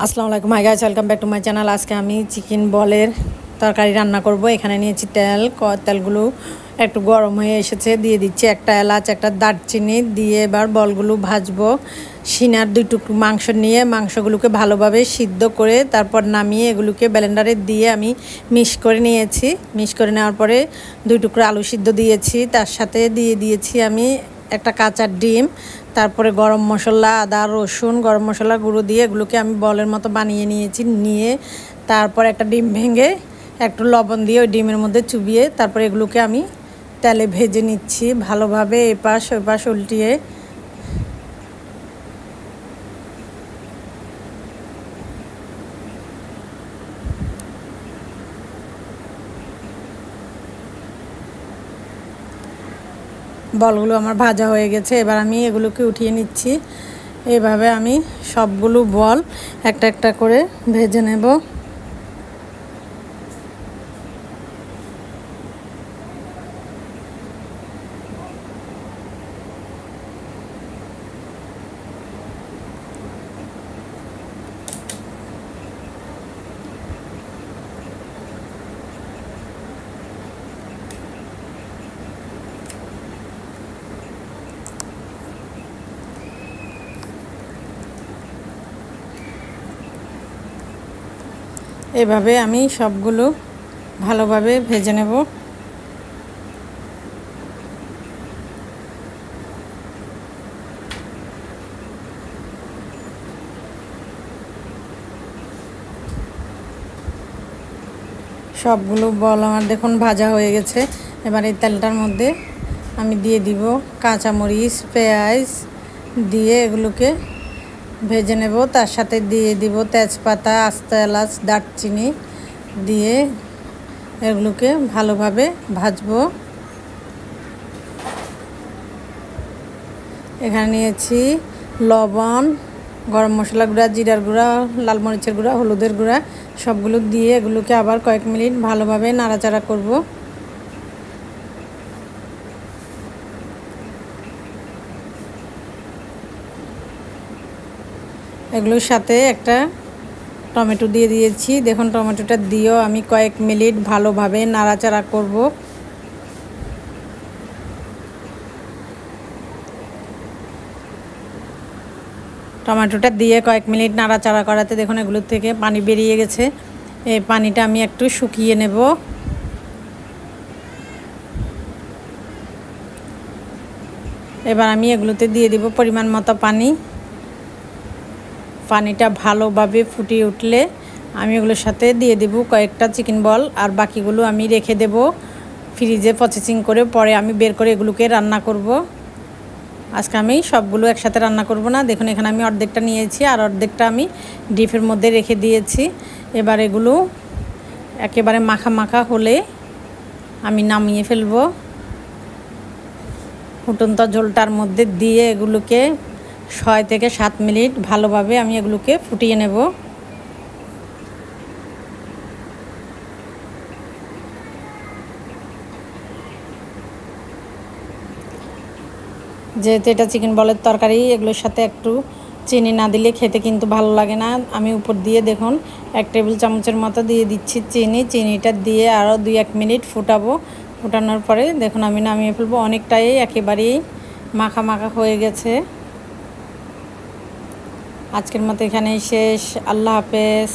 আসসালামু আলাইকুম, hi guys, welcome back to my channel. আজকে আমি চিকেন বলের তরকারি রান্না করব। এখানে নিয়েছি তেলগুলো একটু গরম হয়ে এসেছে, দিয়ে দিচ্ছি একটা এলাচ, একটা দারচিনি দিয়ে এবার বলগুলো ভাজবো। সিনার 2 টুকরো মাংস নিয়ে মাংসগুলোকে ভালোভাবে সিদ্ধ করে তারপর নামিয়ে এগুলোকে ব্লেন্ডারে দিয়ে আমি মিক্স করে নিয়েছি। মিক্স করে নেওয়ার পরে 2 টুকরো আলু সিদ্ধ দিয়েছি, তার সাথে দিয়ে দিয়েছি আমি একটা কাঁচা ডিম, তারপরে গরম মশলা, আদা রসুন, গরম মশলা গুঁড়ো দিয়ে এগুলোকে আমি বলের মতো বানিয়ে নিয়েছি। নিয়ে তারপর একটা ডিম ভেঙে একটু লবণ দিয়ে ওই ডিমের মধ্যে চুবিয়ে তারপরে এগুলোকে আমি তেলে ভেজে নিচ্ছি ভালোভাবে, এপাশ ওপাশ উল্টিয়ে। বলগুলো আমার ভাজা হয়ে গেছে, এবার আমি এগুলোকে উঠিয়ে নিচ্ছি। এভাবে আমি সবগুলো বল একটা একটা করে ভেজে নেব। এভাবে আমি সবগুলো ভালোভাবে ভেজে নেব। সবগুলো বল আমার দেখুন ভাজা হয়ে গেছে। এবার এই তেলটার মধ্যে আমি দিয়ে দিব কাঁচামরিচ, পেঁয়াজ দিয়ে এগুলোকে ভেজে নেব। তার সাথে দিয়ে দিব তেজপাতা, আস্ত এলাচ, দারচিনি দিয়ে এগুলোকে ভালোভাবে ভাজবো। এখানে নিয়েছি লবণ, গরম মশলা গুঁড়া, জিরার গুঁড়া, লাল মরিচের গুঁড়া, হলুদের গুঁড়া, সবগুলো দিয়ে এগুলোকে আবার কয়েক মিনিট ভালোভাবে নাড়াচাড়া করব। এগুলোর সাথে একটা টমেটো দিয়ে দিয়েছি। দেখুন টমেটোটা দিয়েও আমি কয়েক মিনিট ভালোভাবে নাড়াচাড়া করব। টমেটোটা দিয়ে কয়েক মিনিট নাড়াচাড়া করাতে দেখুন এগুলোর থেকে পানি বেরিয়ে গেছে। এই পানিটা আমি একটু শুকিয়ে নেব। এবার আমি এগুলোতে দিয়ে দিব পরিমাণ মতো পানি। পানিটা ভালোভাবে ফুটিয়ে উঠলে আমি এগুলোর সাথে দিয়ে দেব কয়েকটা চিকেন বল, আর বাকিগুলো আমি রেখে দেব ফ্রিজে প্রসেসিং করে, পরে আমি বের করে এগুলোকে রান্না করব। আজকে আমি সবগুলো একসাথে রান্না করব না। দেখুন এখানে আমি অর্ধেকটা নিয়েছি আর অর্ধেকটা আমি ডিপের মধ্যে রেখে দিয়েছি। এবার এগুলো একেবারে মাখা মাখা হলে আমি নামিয়ে ফেলব। ফুটন্ত ঝোলটার মধ্যে দিয়ে এগুলোকে 6 থেকে 7 মিনিট ভালোভাবে আমি এগুলোকে ফুটিয়ে নেব। যেহেতু এটা চিকেন বলের তরকারি, এগুলোর সাথে একটু চিনি না দিলে খেতে কিন্তু ভালো লাগে না। আমি উপর দিয়ে দেখুন 1 টেবিল চামচের মতো দিয়ে দিচ্ছি চিনিটা দিয়ে আরও 2-1 মিনিট ফুটাবো। ফুটানোর পরে দেখুন আমি নামিয়ে ফেলবো। অনেকটাই একেবারেই মাখা মাখা হয়ে গেছে। আজকের মতো এখানেই শেষ। আল্লাহ হাফেজ।